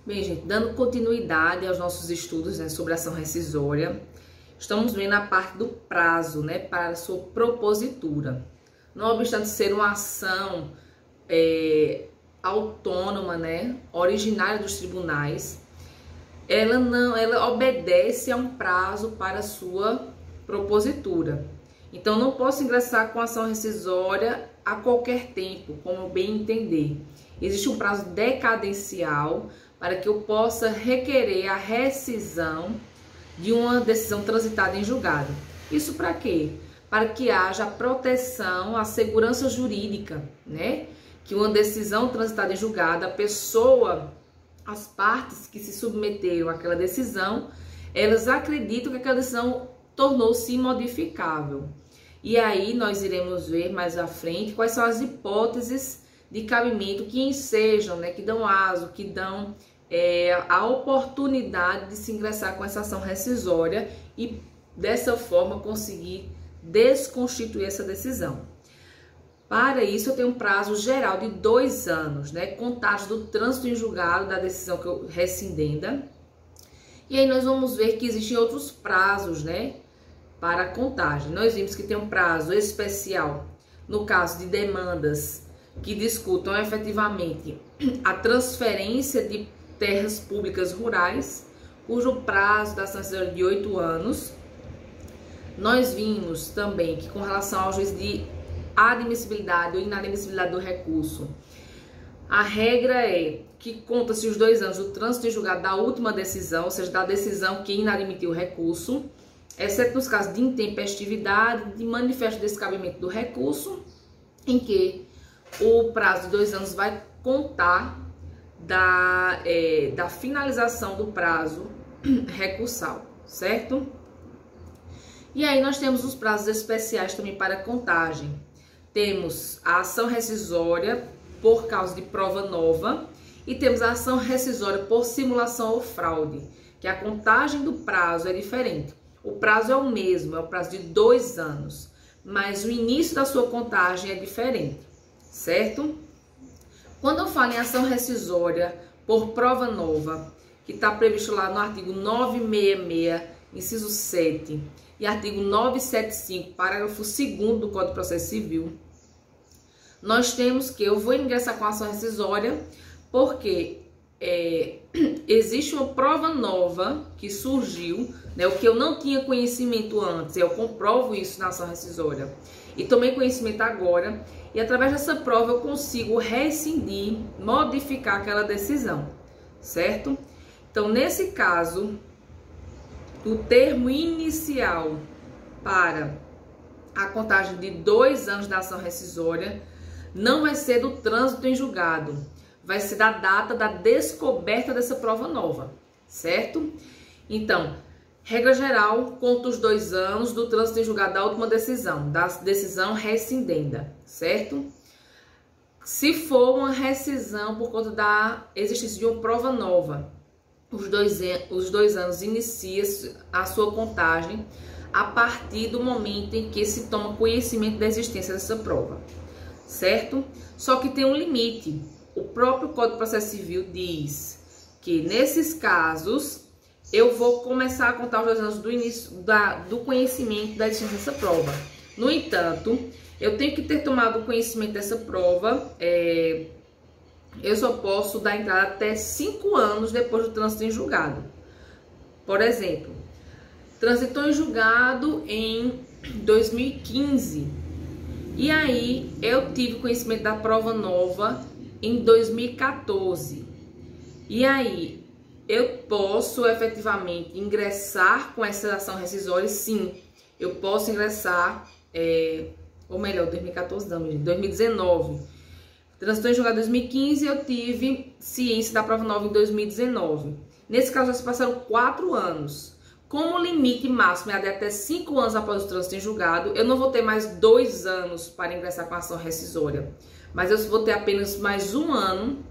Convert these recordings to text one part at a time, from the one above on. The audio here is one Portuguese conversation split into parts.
Bem, gente, dando continuidade aos nossos estudos, né, sobre ação rescisória, estamos vendo a parte do prazo, né, para a sua propositura. Não obstante ser uma ação autônoma, né, originária dos tribunais, ela obedece a um prazo para a sua propositura. Então, não posso ingressar com ação rescisória a qualquer tempo, como eu bem entender. Existe um prazo decadencial para que eu possa requerer a rescisão de uma decisão transitada em julgado. Isso para quê? Para que haja proteção à segurança jurídica, né? Que uma decisão transitada em julgado, a pessoa, as partes que se submeteram àquela decisão, elas acreditam que aquela decisão tornou-se imodificável. E aí nós iremos ver mais à frente quais são as hipóteses de cabimento que ensejam, né, que dão aso, que dão a oportunidade de se ingressar com essa ação rescisória e dessa forma conseguir desconstituir essa decisão. Para isso eu tenho um prazo geral de 2 anos, né, contados do trânsito em julgado da decisão que eu rescindenda. E aí nós vamos ver que existem outros prazos, né, para a contagem. Nós vimos que tem um prazo especial no caso de demandas que discutam efetivamente a transferência de terras públicas rurais, cujo prazo da ação rescisória é de 8 anos. Nós vimos também que com relação ao juízo de admissibilidade ou inadmissibilidade do recurso, a regra é que conta-se os 2 anos do trânsito em julgado da última decisão, ou seja, da decisão que inadmitiu o recurso, exceto nos casos de intempestividade, de manifesto descabimento do recurso, em que o prazo de 2 anos vai contar da finalização do prazo recursal, certo? E aí nós temos os prazos especiais também para contagem. Temos a ação rescisória por causa de prova nova e temos a ação rescisória por simulação ou fraude, que a contagem do prazo é diferente. O prazo é o mesmo, é o prazo de 2 anos, mas o início da sua contagem é diferente, certo? Quando eu falo em ação rescisória por prova nova, que está previsto lá no artigo 966, inciso 7, e artigo 975, parágrafo 2º do Código de Processo Civil, nós temos que eu vou ingressar com a ação rescisória porque existe uma prova nova que surgiu, né, o que eu não tinha conhecimento antes, eu comprovo isso na ação rescisória e tomei conhecimento agora, e através dessa prova eu consigo rescindir, modificar aquela decisão, certo? Então, nesse caso, o termo inicial para a contagem de 2 anos da ação rescisória não vai ser do trânsito em julgado, vai ser da data da descoberta dessa prova nova, certo? Então, regra geral, conta os 2 anos do trânsito em julgado da última decisão, da decisão rescindenda, certo? Se for uma rescisão por conta da existência de uma prova nova, os 2 anos inicia a sua contagem a partir do momento em que se toma conhecimento da existência dessa prova, certo? Só que tem um limite. O próprio Código de Processo Civil diz que nesses casos eu vou começar a contar os 2 anos do início do conhecimento da existência dessa prova. No entanto, eu tenho que ter tomado conhecimento dessa prova, eu só posso dar entrada até 5 anos depois do trânsito em julgado. Por exemplo, transitou em julgado em 2015, e aí eu tive conhecimento da prova nova em 2014. E aí eu posso efetivamente ingressar com essa ação rescisória? Sim, eu posso ingressar, ou melhor, 2014 não, 2019. Transitou em julgado em 2015, eu tive ciência da prova nova em 2019. Nesse caso, já se passaram 4 anos. Como o limite máximo é de até 5 anos após o trânsito em julgado, eu não vou ter mais 2 anos para ingressar com a ação rescisória, mas eu vou ter apenas mais 1 ano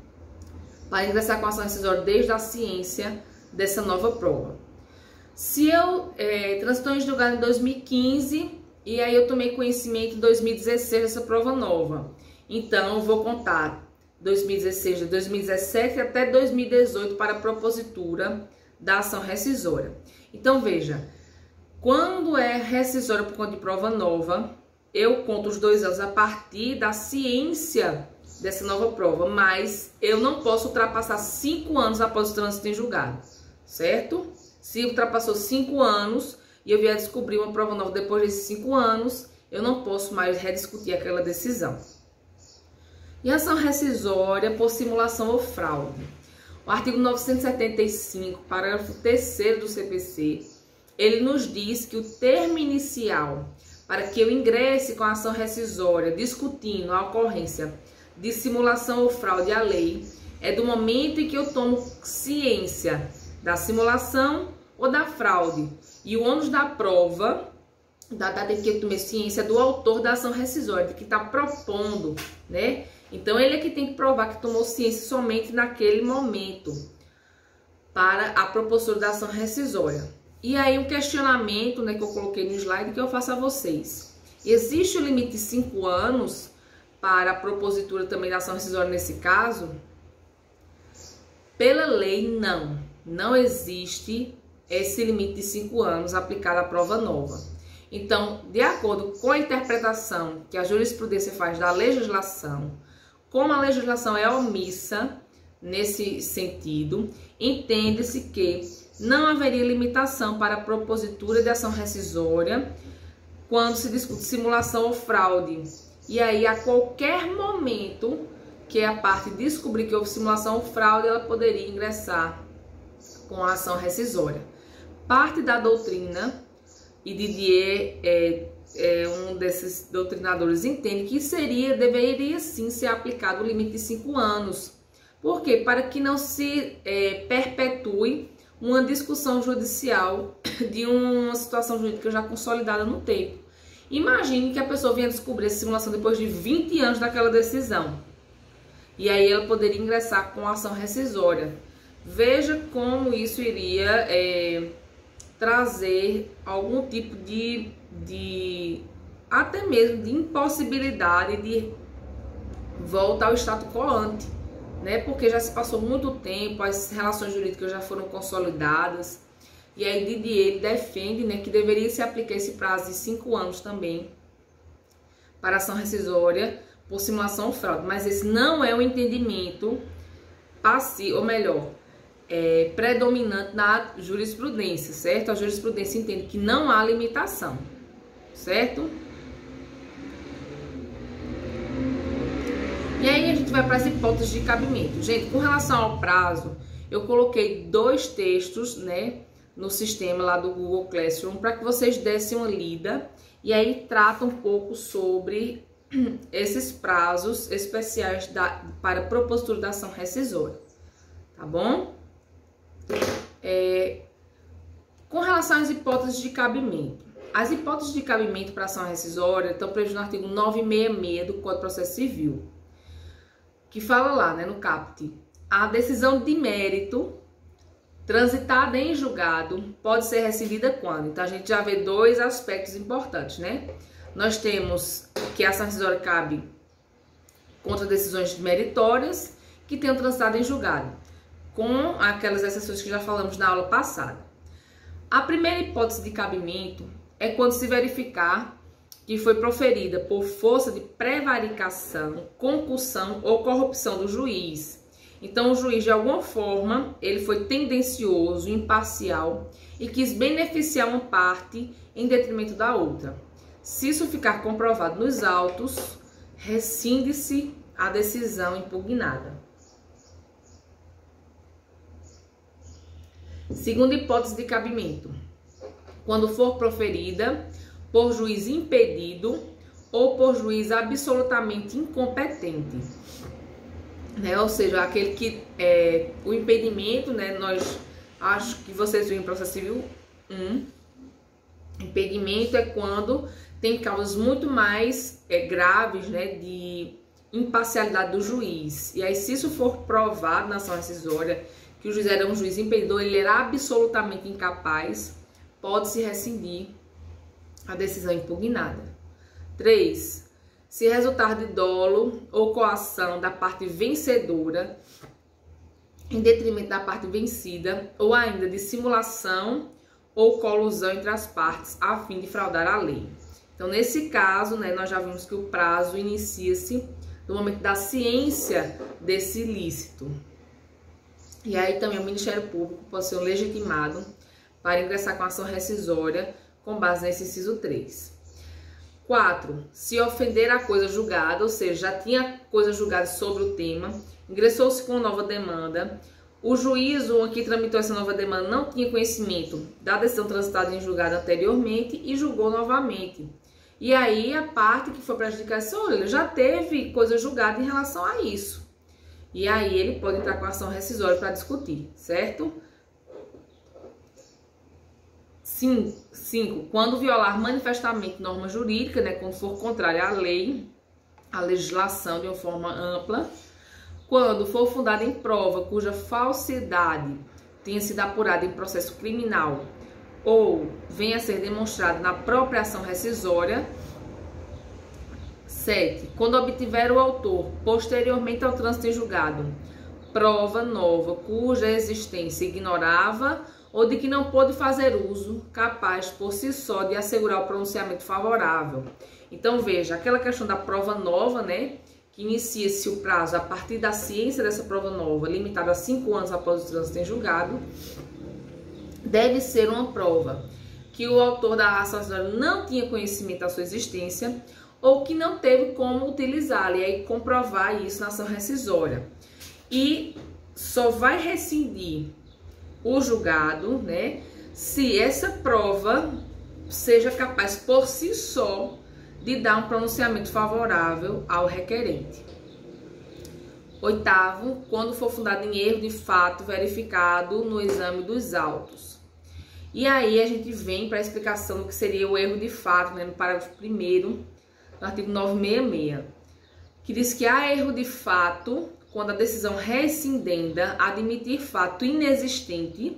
para ingressar com a ação rescisória desde a ciência dessa nova prova. Se eu transitou em julgado em 2015 e aí eu tomei conhecimento em 2016 dessa prova nova, então eu vou contar 2016, de 2017 até 2018 para a propositura da ação rescisória. Então, veja, quando é rescisória por conta de prova nova, eu conto os 2 anos a partir da ciência dessa nova prova, mas eu não posso ultrapassar 5 anos após o trânsito em julgado, certo? Se ultrapassou 5 anos e eu vier descobrir uma prova nova depois desses 5 anos, eu não posso mais rediscutir aquela decisão. E ação rescisória por simulação ou fraude. O artigo 975, parágrafo 3º do CPC, ele nos diz que o termo inicial para que eu ingresse com a ação rescisória discutindo a ocorrência de simulação ou fraude à lei é do momento em que eu tomo ciência da simulação ou da fraude. E o ônus da prova, da data em que eu tomei ciência, do autor da ação rescisória, que está propondo, né? Então, ele é que tem que provar que tomou ciência somente naquele momento para a propositura da ação rescisória. E aí, um questionamento, né, que eu coloquei no slide que eu faço a vocês. Existe o limite de 5 anos para a propositura também da ação rescisória nesse caso? Pela lei, não. Não existe esse limite de 5 anos aplicado à prova nova. Então, de acordo com a interpretação que a jurisprudência faz da legislação, como a legislação é omissa nesse sentido, entende-se que não haveria limitação para a propositura de ação rescisória quando se discute simulação ou fraude. E aí, a qualquer momento que a parte descobrir que houve simulação ou fraude, ela poderia ingressar com a ação rescisória. Parte da doutrina, e Didier um desses doutrinadores, entende que deveria sim ser aplicado o limite de 5 anos. Por quê? Para que não se perpetue uma discussão judicial de uma situação jurídica já consolidada no tempo. Imagine que a pessoa venha descobrir essa simulação depois de 20 anos daquela decisão. E aí ela poderia ingressar com a ação rescisória. Veja como isso iria trazer algum tipo de até mesmo de impossibilidade de volta ao status quo ante, né? Porque já se passou muito tempo, as relações jurídicas já foram consolidadas. E aí Didier defende, né, que deveria se aplicar esse prazo de 5 anos também para ação rescisória por simulação ou fraude. Mas esse não é o entendimento passivo, ou melhor, predominante na jurisprudência, certo? A jurisprudência entende que não há limitação, certo? E aí a gente vai para as hipóteses de cabimento. Gente, com relação ao prazo, eu coloquei 2 textos, né, no sistema lá do Google Classroom para que vocês dessem uma lida e aí trata um pouco sobre esses prazos especiais para a propositura da ação rescisória, tá bom? Com relação às hipóteses de cabimento, as hipóteses de cabimento para ação rescisória estão previstas no artigo 966 do Código de Processo Civil, que fala lá, né, no caput, a decisão de mérito transitada em julgado pode ser rescindida quando? Então a gente já vê 2 aspectos importantes, né? Nós temos que a ação rescisória cabe contra decisões meritórias que tenham transitado em julgado, com aquelas exceções que já falamos na aula passada. A primeira hipótese de cabimento é quando se verificar que foi proferida por força de prevaricação, concussão ou corrupção do juiz. Então, o juiz, de alguma forma, ele foi tendencioso, imparcial e quis beneficiar uma parte em detrimento da outra. Se isso ficar comprovado nos autos, rescinde-se a decisão impugnada. Segunda hipótese de cabimento, quando for proferida por juiz impedido ou por juiz absolutamente incompetente, né? Ou seja, aquele que o impedimento, né? Acho que vocês viram em processo civil 1. Impedimento é quando tem causas muito mais graves, né, de imparcialidade do juiz. E aí, se isso for provado na ação rescisória, que o juiz era um juiz impedidor, ele era absolutamente incapaz, pode-se rescindir a decisão impugnada. 3. se resultar de dolo ou coação da parte vencedora em detrimento da parte vencida, ou ainda de simulação ou colusão entre as partes a fim de fraudar a lei. Então, nesse caso, né, nós já vimos que o prazo inicia-se no momento da ciência desse ilícito. E aí também o Ministério Público pode ser legitimado para ingressar com ação rescisória com base nesse inciso 3. 4. Se ofender a coisa julgada, ou seja, já tinha coisa julgada sobre o tema, ingressou-se com nova demanda, o juízo que tramitou essa nova demanda não tinha conhecimento da decisão transitada em julgado anteriormente e julgou novamente. E aí a parte que foi prejudicada disse, olha, já teve coisa julgada em relação a isso. E aí ele pode entrar com ação rescisória para discutir, certo? 5. Quando violar manifestamente norma jurídica, né, quando for contrária à lei, à legislação de uma forma ampla, quando for fundada em prova cuja falsidade tenha sido apurada em processo criminal ou venha a ser demonstrado na própria ação rescisória. 7. Quando obtiver o autor, posteriormente ao trânsito em julgado, prova nova cuja existência ignorava ou de que não pôde fazer uso, capaz por si só de assegurar o pronunciamento favorável. Então, veja, aquela questão da prova nova, né, que inicia-se o prazo a partir da ciência dessa prova nova, limitada a 5 anos após o trânsito em julgado, deve ser uma prova que o autor da ação rescisória não tinha conhecimento da sua existência ou que não teve como utilizá-la, e aí comprovar isso na ação rescisória. E só vai rescindir o julgado, né, se essa prova seja capaz por si só de dar um pronunciamento favorável ao requerente. 8. Quando for fundado em erro de fato verificado no exame dos autos. E aí a gente vem para a explicação do que seria o erro de fato, né, no parágrafo 1º do artigo 966, que diz que há erro de fato quando a decisão rescindenda admitir fato inexistente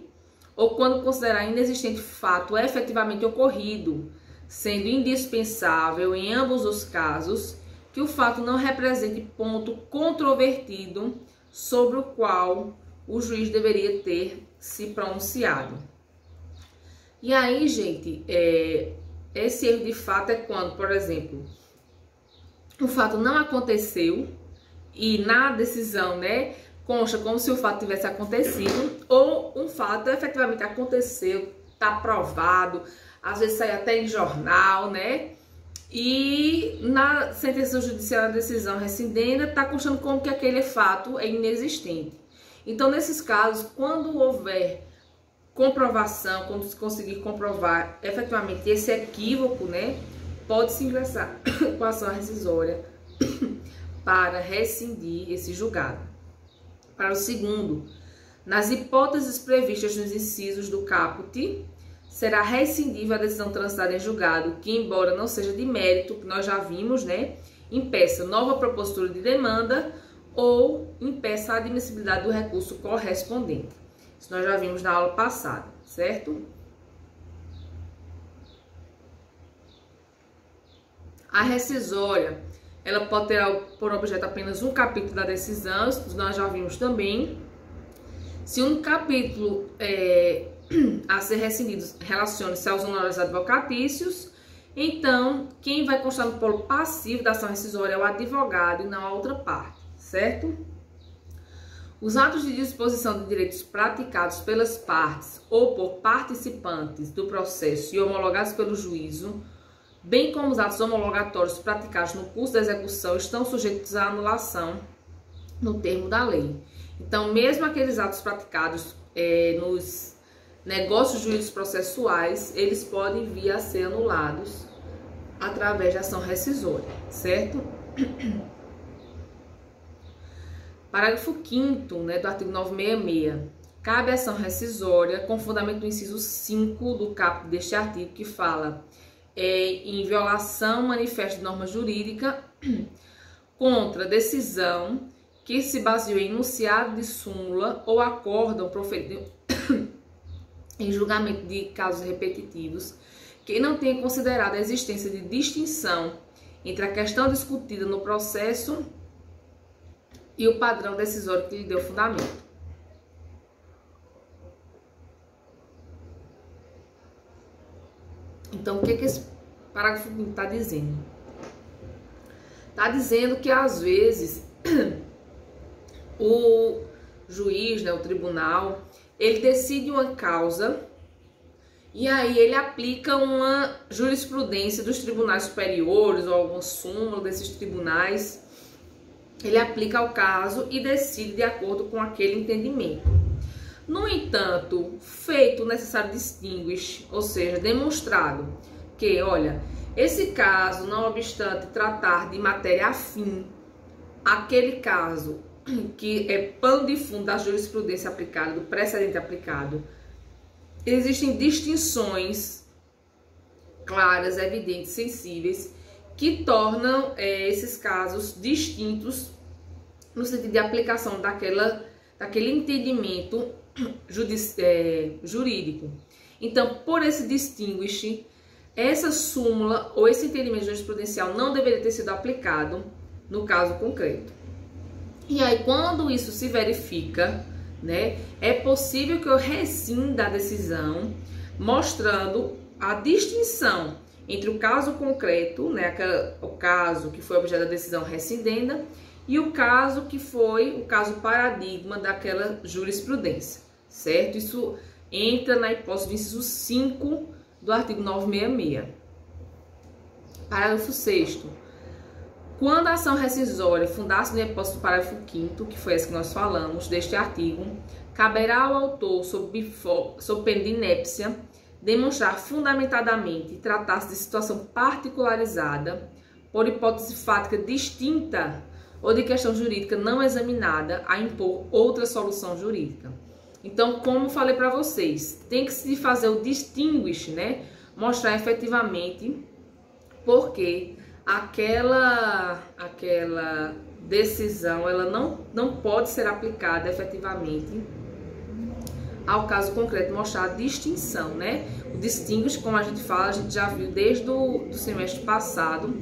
ou quando considerar inexistente fato efetivamente ocorrido, sendo indispensável em ambos os casos que o fato não represente ponto controvertido sobre o qual o juiz deveria ter se pronunciado. E aí, gente, esse erro de fato é quando, por exemplo, o fato não aconteceu e na decisão, né, consta como se o fato tivesse acontecido, ou um fato efetivamente aconteceu, está provado, às vezes sai até em jornal, né, e na sentença judicial, a decisão rescindenda, está constando como que aquele fato é inexistente. Então, nesses casos, quando houver comprovação, quando se conseguir comprovar efetivamente esse equívoco, né, pode-se ingressar com a ação rescisória para rescindir esse julgado. Para o segundo, nas hipóteses previstas nos incisos do caput, será rescindível a decisão transitada em julgado que, embora não seja de mérito, que nós já vimos, né, impeça nova propositura de demanda ou impeça a admissibilidade do recurso correspondente. Isso nós já vimos na aula passada, certo? A rescisória, ela pode ter por objeto apenas um capítulo da decisão, isso nós já vimos também. Se um capítulo a ser rescindido relaciona-se aos honorários advocatícios, então quem vai constar no polo passivo da ação rescisória é o advogado e não a outra parte, certo? Os atos de disposição de direitos praticados pelas partes ou por participantes do processo e homologados pelo juízo, bem como os atos homologatórios praticados no curso da execução, estão sujeitos à anulação no termo da lei. Então, mesmo aqueles atos praticados nos negócios jurídicos processuais, eles podem vir a ser anulados através de ação rescisória, certo? Parágrafo 5º, né, do artigo 966. Cabe ação rescisória com fundamento no inciso 5 do caput deste artigo, que fala em violação manifesta de norma jurídica contra decisão que se baseou em enunciado de súmula ou acórdão proferido em julgamento de casos repetitivos, que não tenha considerado a existência de distinção entre a questão discutida no processo e o padrão decisório que lhe deu fundamento. Então, o que esse parágrafo está dizendo? Está dizendo que, às vezes, o juiz, né, o tribunal, ele decide uma causa e aí ele aplica uma jurisprudência dos tribunais superiores ou alguma súmula desses tribunais. Ele aplica ao caso e decide de acordo com aquele entendimento. No entanto, feito o necessário distinguish, ou seja, demonstrado que, olha, esse caso, não obstante tratar de matéria afim, aquele caso que é pano de fundo da jurisprudência aplicada, do precedente aplicado, existem distinções claras, evidentes, sensíveis, que tornam esses casos distintos no sentido de aplicação daquele entendimento jurídico. Então, por esse distinguish, essa súmula ou esse entendimento jurisprudencial não deveria ter sido aplicado no caso concreto. E aí, quando isso se verifica, né, é possível que eu rescinda a decisão, mostrando a distinção entre o caso concreto, né, o caso que foi objeto da decisão rescindenda, e o caso que foi o caso paradigma daquela jurisprudência, certo? Isso entra na hipótese do inciso 5 do artigo 966. Parágrafo 6º. Quando a ação rescisória fundar-se na hipótese do parágrafo 5º, que foi essa que nós falamos, deste artigo, caberá ao autor, sob pena de inépcia, demonstrar fundamentadamente tratar-se de situação particularizada, por hipótese fática distinta ou de questão jurídica não examinada, a impor outra solução jurídica. Então, como falei para vocês, tem que se fazer o distinguish, né? Mostrar efetivamente porque aquela decisão ela não pode ser aplicada efetivamente ao caso concreto, mostrar a distinção, né? O distinguish, como a gente fala, a gente já viu desde o semestre passado,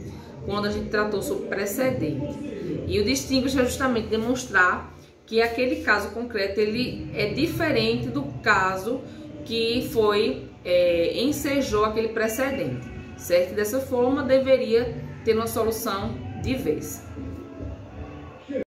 quando a gente tratou sobre precedente. E o distinguish é justamente demonstrar que aquele caso concreto ele é diferente do caso que foi ensejou aquele precedente, certo? Dessa forma deveria ter uma solução de vez.